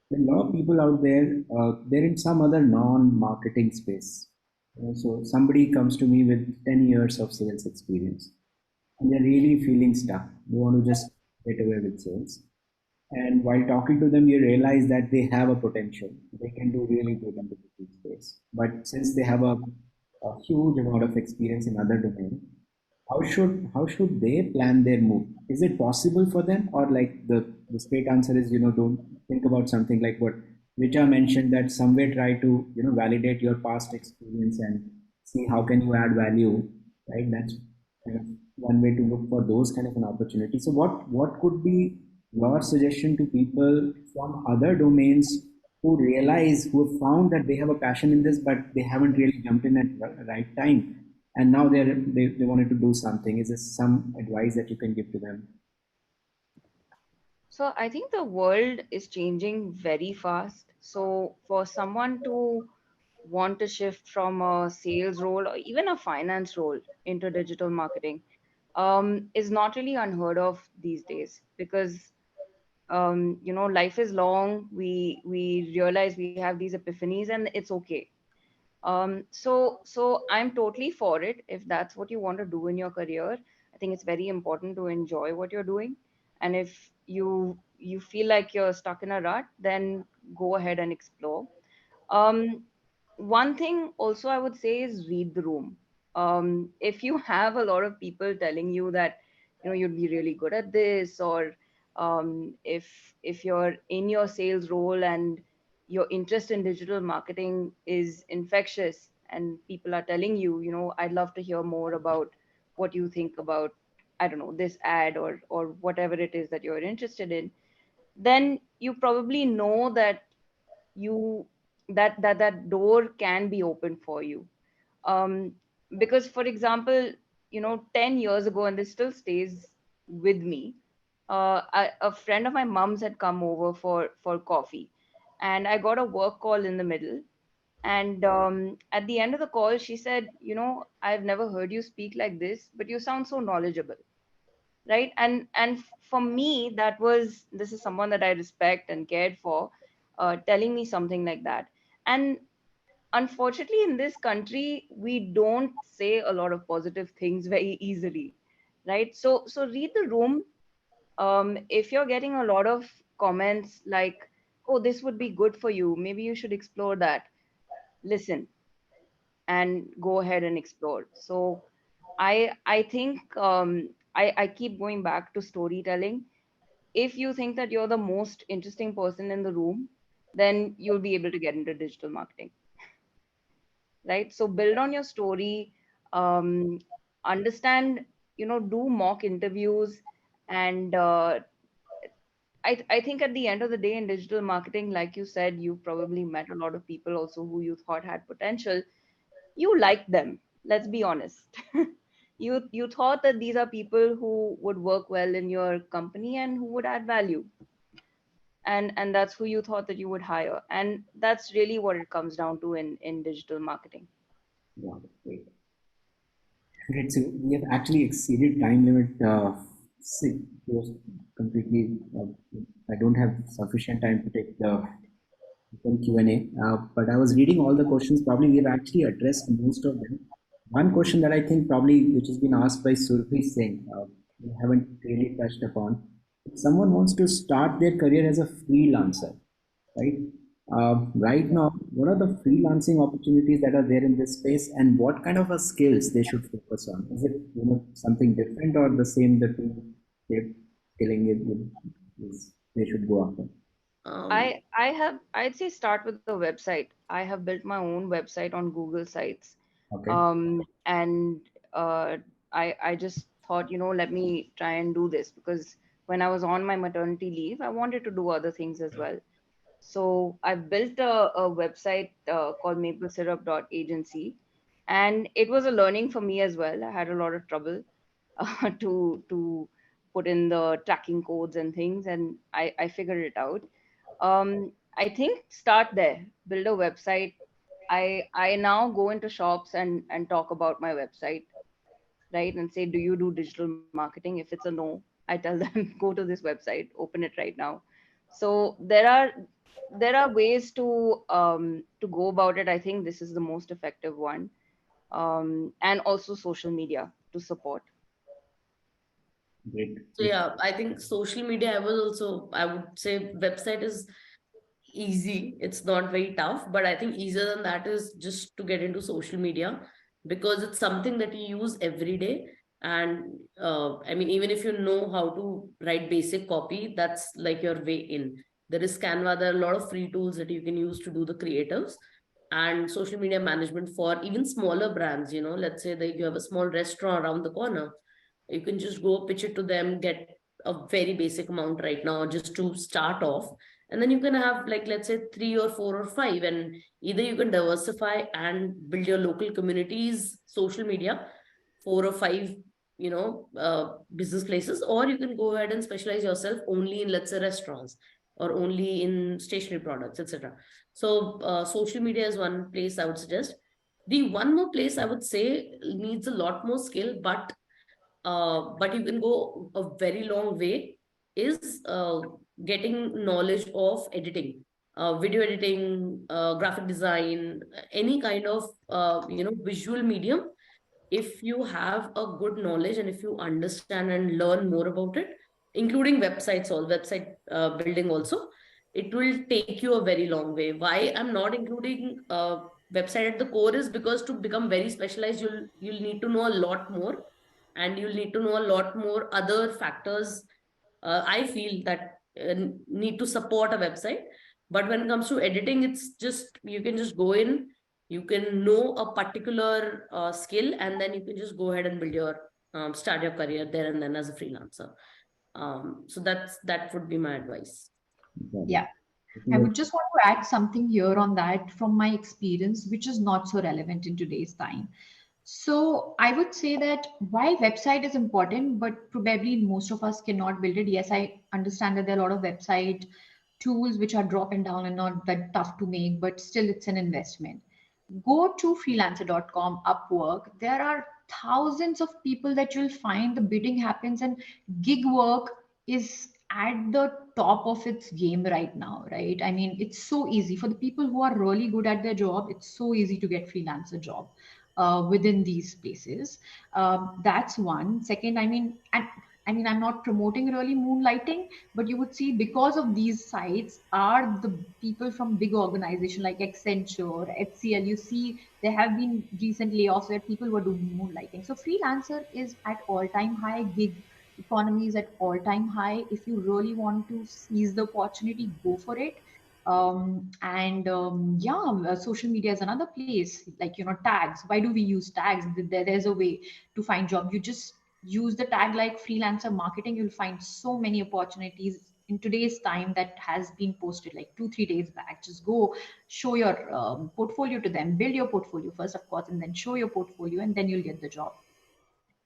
There are a lot of people out there, they're in some other non-marketing space. So somebody comes to me with 10 years of sales experience and they're really feeling stuck. They want to just get away with sales. And while talking to them, you realize that they have a potential. They can do really good in the business space. But since they have a huge amount of experience in other domains, how should they plan their move? Is it possible for them, or like the straight answer is don't think about something like what Richa mentioned, that somewhere try to validate your past experience and see how can you add value, right? That's kind of one way to look for those kind of an opportunity. So what could be your suggestion to people from other domains who have found that they have a passion in this, but they haven't really jumped in at the right time, and now they wanted to do something? Is there some advice that you can give to them? So I think the world is changing very fast. So for someone to want to shift from a sales role or even a finance role into digital marketing is not really unheard of these days because life is long. We realize we have these epiphanies and it's okay. So I'm totally for it if that's what you want to do in your career. I think it's very important to enjoy what you're doing. And if you feel like you're stuck in a rut, then go ahead and explore. Um, One thing also I would say is read the room. If you have a lot of people telling you that you'd be really good at this, or if you're in your sales role and your interest in digital marketing is infectious, and people are telling you, I'd love to hear more about what you think about, I don't know, this ad or whatever it is that you're interested in, then you probably know that you that door can be open for you. um because for example, 10 years ago, and this still stays with me, a friend of my mom's had come over for coffee, and I got a work call in the middle. And at the end of the call, she said, I've never heard you speak like this, but you sound so knowledgeable, right? And for me, that was, this is someone that I respect and cared for, telling me something like that. And unfortunately, in this country, we don't say a lot of positive things very easily, right? So read the room. If you're getting a lot of comments like, oh, this would be good for you, maybe you should explore that, listen and go ahead and explore. So I think, I keep going back to storytelling. If you think that you're the most interesting person in the room, then you'll be able to get into digital marketing, right? So build on your story, um, understand, do mock interviews. And I think at the end of the day, in digital marketing, like you said, you've probably met a lot of people also who you thought had potential. You liked them. Let's be honest. You thought that these are people who would work well in your company and who would add value, and that's who you thought that you would hire. And that's really what it comes down to in digital marketing. Yeah, great. Great. So we have actually exceeded time limit. It was completely. I don't have sufficient time to take the open Q&A. But I was reading all the questions. Probably we have actually addressed most of them. One question that I think probably which has been asked by Surfi Singh, we haven't really touched upon. If someone wants to start their career as a freelancer, right? Right now, what are the freelancing opportunities that are there in this space, and what kind of a skills they should focus on? Is it something different or the same that they're skilling it is they should go after? I'd say start with the website. I have built my own website on Google Sites. Okay, And I just thought, let me try and do this, because when I was on my maternity leave, I wanted to do other things as well. So I built a website called maplesyrup.agency, and it was a learning for me as well. I had a lot of trouble to put in the tracking codes and things, and I figured it out. I think start there, build a website. I now go into shops and talk about my website, right? And say, do you do digital marketing? If it's a no, I tell them go to this website, open it right now. So there are ways to go about it. I think this is the most effective one. And also social media to support. great, So great. yeah, I think social media, I would say website is easy. It's not very tough, but I think easier than that is just to get into social media, because it's something that you use every day. And I mean, even if you know how to write basic copy, that's like your way in. There is Canva, there are a lot of free tools that you can use to do the creatives and social media management for even smaller brands. Let's say that you have a small restaurant around the corner, you can just go pitch it to them, get a very basic amount right now just to start off. And then you can have, like, let's say three or four or five, and either you can diversify and build your local communities, social media, four or five, business places, or you can go ahead and specialize yourself only in, let's say, restaurants or only in stationery products, etc. So, social media is one place I would suggest. The one more place I would say needs a lot more skill, but you can go a very long way, is getting knowledge of editing, video editing, graphic design, any kind of visual medium. If you have a good knowledge and if you understand and learn more about it, including website building also, it will take you a very long way. Why I'm not including website at the core is because to become very specialized, you'll need to know a lot more, and you'll need to know a lot more other factors, I feel, that need to support a website. But when it comes to editing, it's just, you can just go in, you can know a particular skill, and then you can just go ahead and build your start your career there and then as a freelancer. So that would be my advice. Got it. Yeah. I would just want to add something here on that from my experience, which is not so relevant in today's time. So I would say that while website is important, but probably most of us cannot build it. Yes, I understand that there are a lot of website tools which are drop and down and not that tough to make, but still it's an investment. Go to freelancer.com, Upwork. There are thousands of people that you'll find. The bidding happens, and gig work is at the top of its game right now, right? I mean, it's so easy for the people who are really good at their job. It's so easy to get freelancer job within these spaces. That's one. Second, I mean, I'm not promoting really moonlighting, but you would see because of these sites are the people from big organization like Accenture, HCL. You see, there have been recent layoffs where people were doing moonlighting. So freelancer is at all-time high. Gig economy is at all-time high. If you really want to seize the opportunity, go for it. And yeah, social media is another place, like, tags. Why do we use tags? There's a way to find job. You just use the tag like freelancer marketing. You'll find so many opportunities in today's time that has been posted like 2 3 days back. Just go show your portfolio to them, build your portfolio first, of course, and then show your portfolio, and then you'll get the job.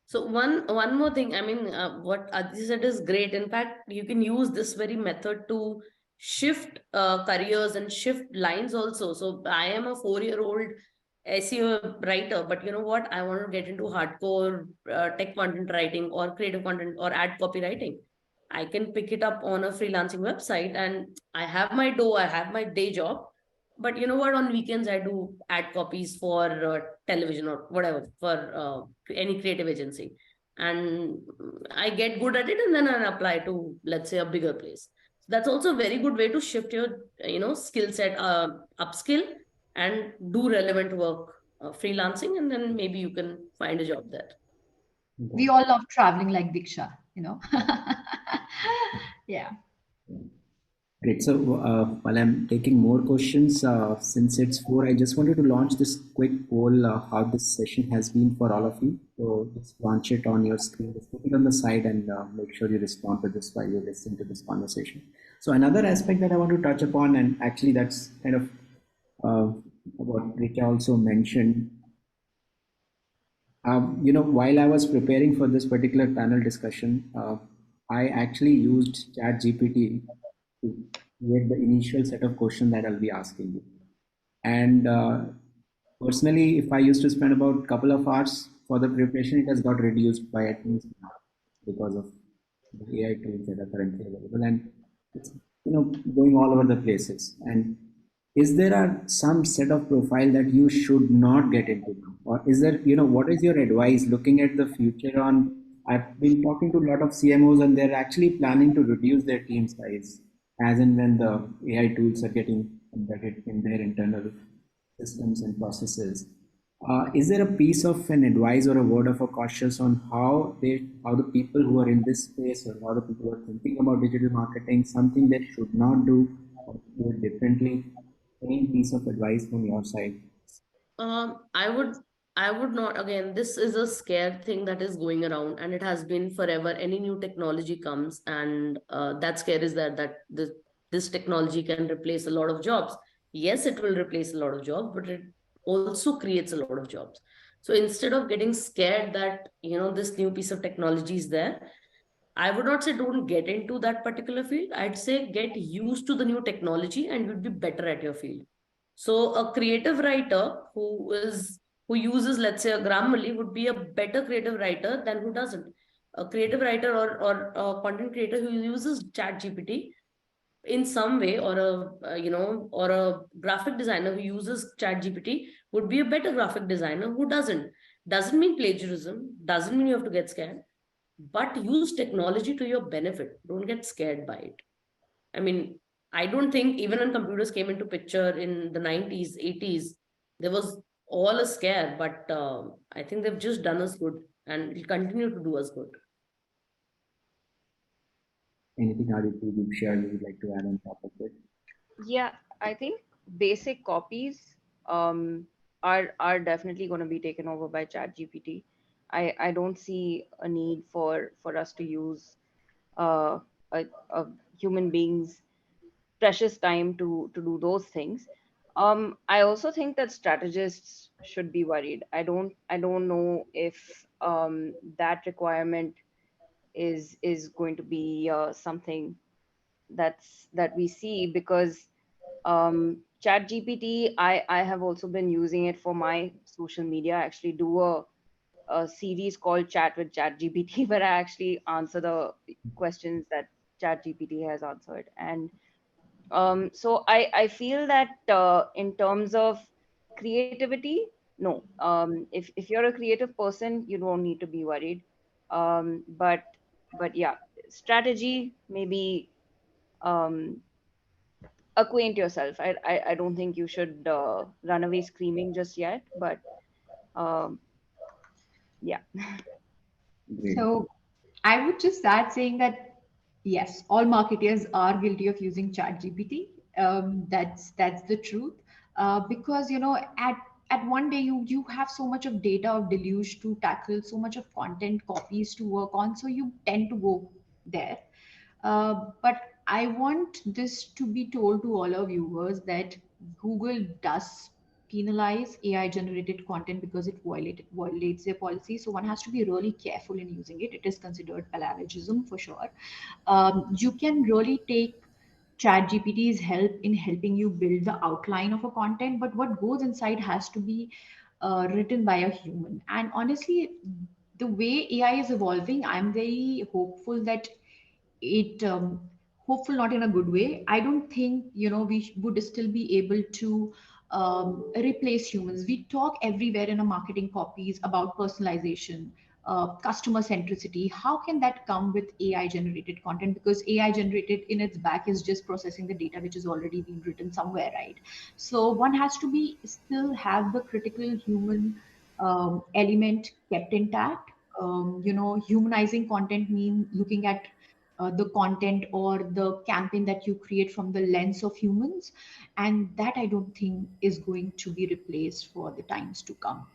So one more thing, I mean, what Aditi said is great. In fact, you can use this very method to shift careers and shift lines also. So I am a 4-year-old SEO writer, but you know what? I want to get into hardcore tech content writing or creative content or ad copywriting. I can pick it up on a freelancing website, and I have my dough, I have my day job. But you know what? On weekends, I do ad copies for television or whatever for any creative agency, and I get good at it, and then I apply to, let's say, a bigger place. So that's also a very good way to shift your skill set, upskill, and do relevant work freelancing, and then maybe you can find a job there. We all love traveling like Diksha. Yeah. Great. So while I'm taking more questions, since it's 4, I just wanted to launch this quick poll, how this session has been for all of you. So just launch it on your screen, just put it on the side, and make sure you respond to this while you listen to this conversation. So another aspect that I want to touch upon, and actually that's kind of what Rika also mentioned, while I was preparing for this particular panel discussion, I actually used ChatGPT to create the initial set of questions that I'll be asking you. And personally, if I used to spend about a couple of hours for the preparation, it has got reduced by at least an hour because of the AI tools that are currently available, and it's going all over the places. And is there some set of profile that you should not get into now, or is there what is your advice looking at the future on? I've been talking to a lot of CMOs, and they're actually planning to reduce their team size as and when the AI tools are getting embedded in their internal systems and processes. Is there a piece of an advice or a word of a cautious on how the people who are in this space, or how the people who are thinking about digital marketing, something they should not do or do it differently? Any piece of advice from your side? I would not, again, this is a scare thing that is going around, and it has been forever. Any new technology comes, and that scare is that this technology can replace a lot of jobs. Yes, it will replace a lot of jobs, but it also creates a lot of jobs. So instead of getting scared that this new piece of technology is there, I would not say don't get into that particular field. I'd say get used to the new technology and you'd be better at your field. So a creative writer who uses, let's say, a Grammarly would be a better creative writer than who doesn't. A creative writer or a content creator who uses ChatGPT in some way, or a graphic designer who uses ChatGPT would be a better graphic designer who doesn't. Doesn't mean plagiarism, doesn't mean you have to get scared, but use technology to your benefit. Don't get scared by it. I mean, I don't think even when computers came into picture in the 90s, 80s, there was all a scare, but I think they've just done us good and will continue to do us good. Anything Aditi you share you would like to add on top of it? Yeah, I think basic copies are definitely going to be taken over by ChatGPT. I don't see a need for us to use uh, a human beings precious time to do those things. I also think that strategists should be worried. I don't know if that requirement is going to be something that we see, because chat gpt, I have also been using it for my social media. I actually do a series called Chat with Chat GPT, where I actually answer the questions that Chat GPT has answered. And so I feel that in terms of creativity, no. If you're a creative person, you don't need to be worried. But yeah, strategy, maybe um, acquaint yourself. I don't think you should run away screaming just yet. But um, yeah. Great. So I would just add saying that yes, all marketers are guilty of using ChatGPT. That's the truth. Because at one day you have so much of data of deluge to tackle, so much of content copies to work on, so you tend to go there. But I want this to be told to all our viewers that Google does penalize AI generated content because it violates their policy. So one has to be really careful in using it. It is considered plagiarism for sure. You can really take ChatGPT's help in helping you build the outline of a content, but what goes inside has to be written by a human. And honestly, the way AI is evolving, I'm very hopeful that it hopeful not in a good way. I don't think we would still be able to replace humans. We talk everywhere in our marketing copies about personalization, customer centricity. How can that come with AI generated content? Because AI generated in its back is just processing the data which has already been written somewhere, right? So one has to be still have the critical human element kept intact. Humanizing content mean looking at the content or the campaign that you create from the lens of humans, and that I don't think is going to be replaced for the times to come.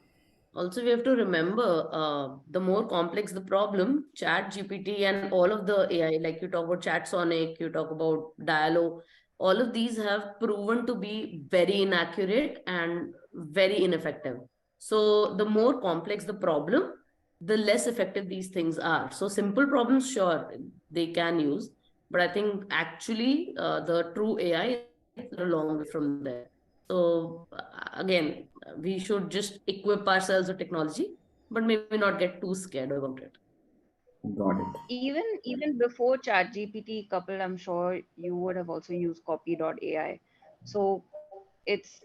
Also, we have to remember the more complex the problem, Chat GPT and all of the AI, like you talk about Chat Sonic, you talk about Dialog, all of these have proven to be very inaccurate and very ineffective. So, the more complex the problem, the less effective these things are. So, simple problems, sure, they can use, but I think actually the true AI is a long way from there. So, again, we should just equip ourselves with technology, but maybe not get too scared about it. Got it. Even before ChatGPT, couple, I'm sure you would have also used copy.ai. So it's,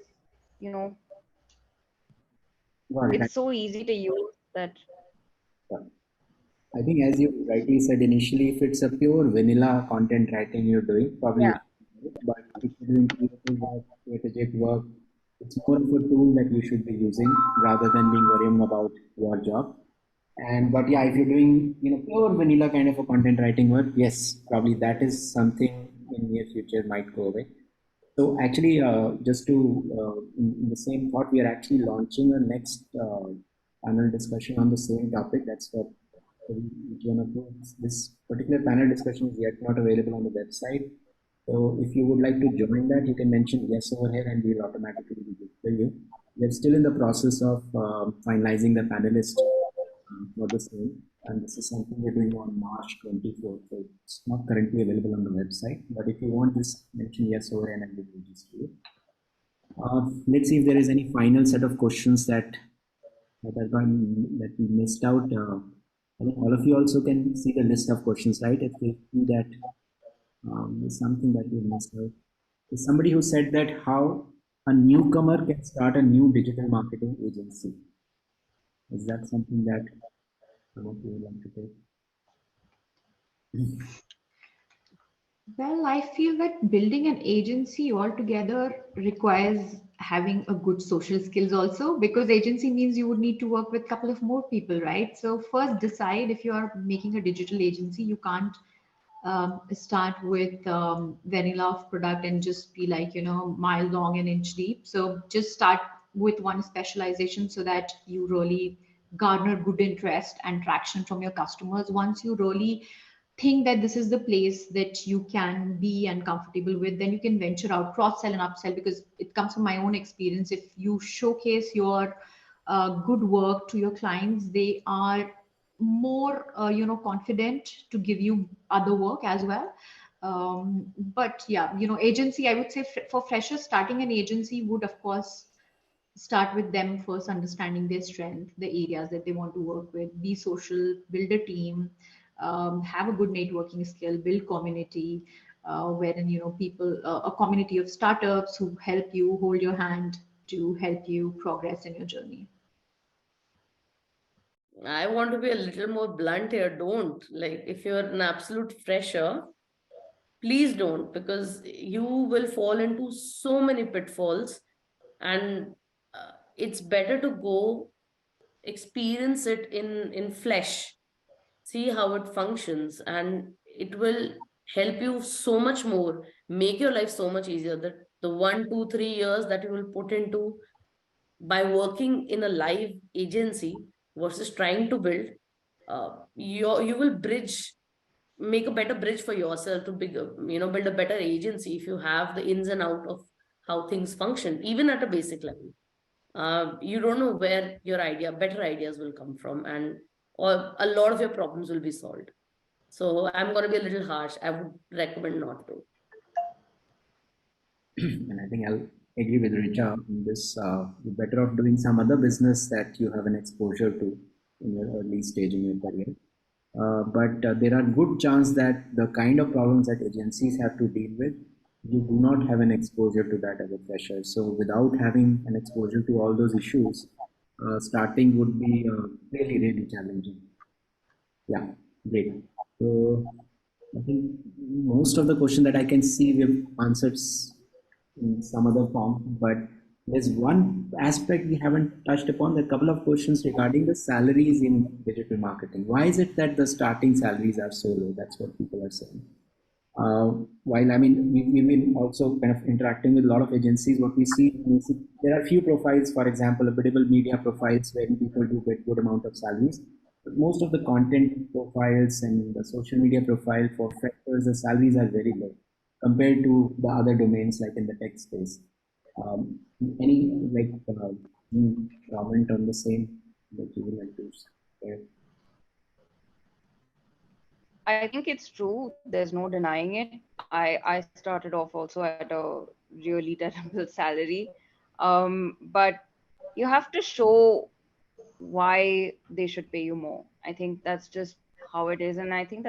you know, Got it's it. so easy to use that. I think, as you rightly said initially, if it's a pure vanilla content writing you're doing, probably you Yeah. should do it. But if you're doing creative work, strategic work, it's more of a tool that you should be using rather than being worrying about your job. And but yeah, if you're doing pure vanilla kind of a content writing work, yes, probably that is something in near future might go away. So actually, just to in the same thought, we are actually launching a next panel discussion on the same topic. That's what each one of those. This particular panel discussion is yet not available on the website. So if you would like to join that, you can mention yes over here, and we'll automatically register you. We're still in the process of finalizing the panelist for the same, and this is something we're doing on March 24th. So it's not currently available on the website, but if you want, just mention yes over here and we'll register you. Let's see if there is any final set of questions that we missed out. I think all of you also can see the list of questions, right? If you see that there's something that we missed out. There's somebody who said that how a newcomer can start a new digital marketing agency. Is that something that some of you would like to take? Well, I feel that building an agency altogether requires having a good social skills also, because agency means you would need to work with a couple of more people, right? So first decide if you are making a digital agency. You can't start with vanilla of product and just be like mile long and inch deep. So just start with one specialization so that you really garner good interest and traction from your customers. Once you really think that this is the place that you can be and comfortable with, then you can venture out, cross sell and upsell, because it comes from my own experience. If you showcase your good work to your clients, they are more confident to give you other work as well. But yeah, agency, I would say for freshers, starting an agency would of course start with them first, understanding their strength, the areas that they want to work with, be social, build a team, have a good networking skill, build community, wherein people, a community of startups who help you, hold your hand to help you progress in your journey. I want to be a little more blunt here. Don't, like, if you're an absolute fresher, please don't, because you will fall into so many pitfalls. And it's better to go experience it in flesh, see how it functions, and it will help you so much more, make your life so much easier. That the 1 2 3 years that you will put into by working in a live agency versus trying to build, you will bridge, make a better bridge for yourself to build a better agency if you have the ins and out of how things function, even at a basic level. You don't know where your better ideas will come from, and or a lot of your problems will be solved. So I'm going to be a little harsh. I would recommend not to. And I think I'll agree with Richa on this. You're better off doing some other business that you have an exposure to in your early stage in your career. But there are good chance that the kind of problems that agencies have to deal with, you do not have an exposure to that as a fresher. So without having an exposure to all those issues, starting would be really, really challenging. Yeah, great. So I think most of the question that I can see we've answered in some other form, but there's one aspect we haven't touched upon. There are a couple of questions regarding the salaries in digital marketing. Why is it that the starting salaries are so low? That's what people are saying. While I mean, we've been also kind of interacting with a lot of agencies. What we see there are few profiles, for example, a biddable media profiles where people do get good amount of salaries. But most of the content profiles and the social media profile for freshers, the salaries are very low compared to the other domains like in the tech space. Um, any like any comment on the same that you would like to share? I think it's true. There's no denying it. I started off also at a really terrible salary. But you have to show why they should pay you more. I think that's just how it is. And I think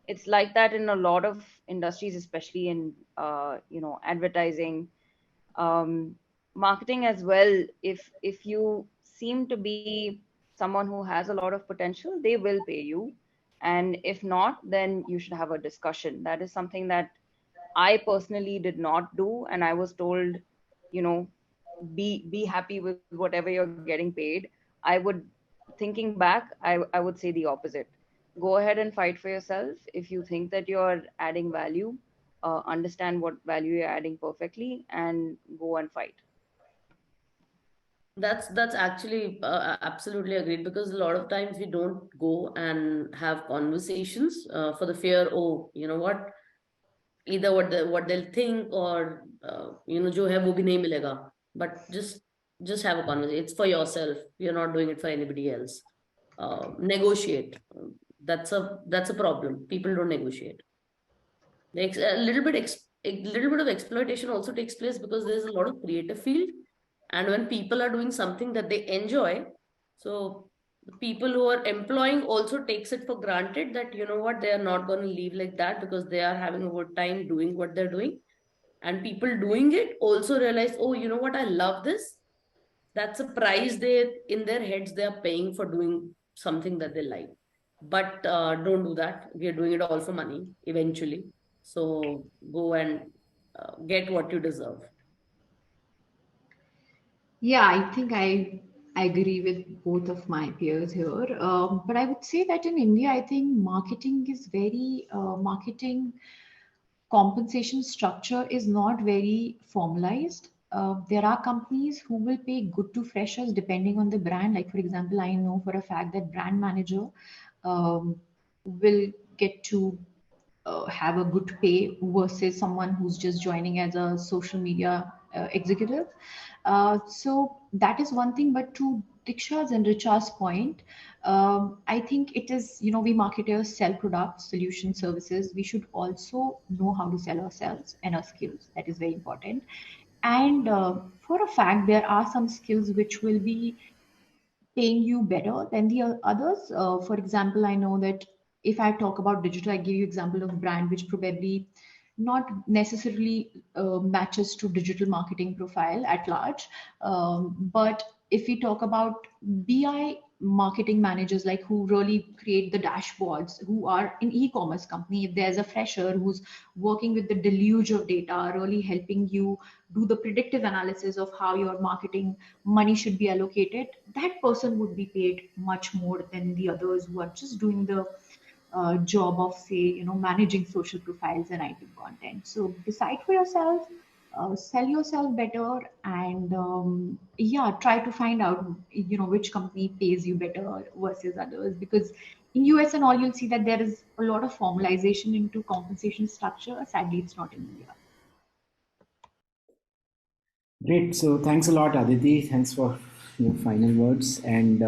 it's like that in a lot of industries, especially in advertising, um, marketing as well. If you seem to be someone who has a lot of potential, they will pay you, and if not, then you should have a discussion. That is something that I personally did not do, and I was told, you know, be happy with whatever you're getting paid. I would, thinking back, I would say the opposite. Go ahead and fight for yourself. If you think that you're adding value, understand what value you're adding perfectly, and go and fight. That's actually absolutely agreed, because a lot of times we don't go and have conversations for the fear, oh, you know what, either what they'll think, or जो है वो भी नहीं मिलेगा. But just have a conversation. It's for yourself. You're not doing it for anybody else. Negotiate. That's a problem. People don't negotiate. A little bit of exploitation also takes place because there's a lot of creative field, and when people are doing something that they enjoy, so the people who are employing also takes it for granted that, you know what, they are not going to leave like that because they are having a good time doing what they're doing. And people doing it also realize, oh, you know what, I love this. That's a price they, in their heads, they are paying for doing something that they like. But don't do that. We are doing it all for money eventually. So go and get what you deserve. Yeah, I think I agree with both of my peers here. But I would say that in India, I think marketing is very marketing compensation structure is not very formalized. There are companies who will pay good to freshers depending on the brand. Like, for example, I know for a fact that brand manager will get to have a good pay versus someone who's just joining as a social media executive. So that is one thing. But to Diksha's and Richa's point, I think it is, we marketers sell products, solution services. We should also know how to sell ourselves and our skills. That is very important. And for a fact, there are some skills which will be paying you better than the others. For example, I know that if I talk about digital, I give you example of brand which probably not necessarily matches to digital marketing profile at large. But if we talk about BI marketing managers, like who really create the dashboards, who are in e-commerce company, if there's a fresher who's working with the deluge of data, really helping you do the predictive analysis of how your marketing money should be allocated, that person would be paid much more than the others who are just doing the job of, say, managing social profiles and writing content. So decide for yourself, sell yourself better, and yeah, try to find out which company pays you better versus others, because in US and all, you'll see that there is a lot of formalization into compensation structure. Sadly, it's not in India. Great. So thanks a lot, Aditi. Thanks for your final words. And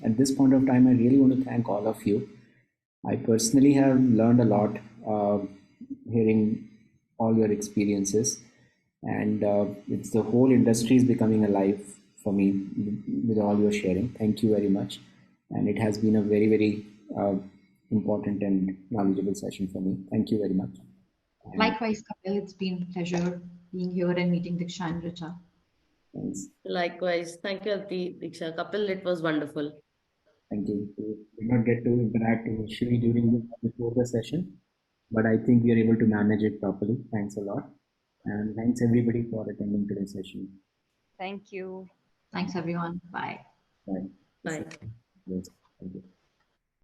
at this point of time, I really want to thank all of you. I personally have learned a lot hearing all your experiences, and it's the whole industry is becoming alive for me with all your sharing. Thank you very much, and it has been a very important and knowledgeable session for me. Thank you very much. And Likewise, Kapil, it's been a pleasure being here and meeting Diksha and Richa. thanks. Likewise. Thank you, Ati, Diksha. Kapil, it was wonderful. Thank you. We did not get to interact initially during before the session, but I think we are able to manage it properly. Thanks a lot, and thanks everybody for attending today's session. Thank you. Thanks, everyone. Bye. Bye. Bye. Yes. Thank you.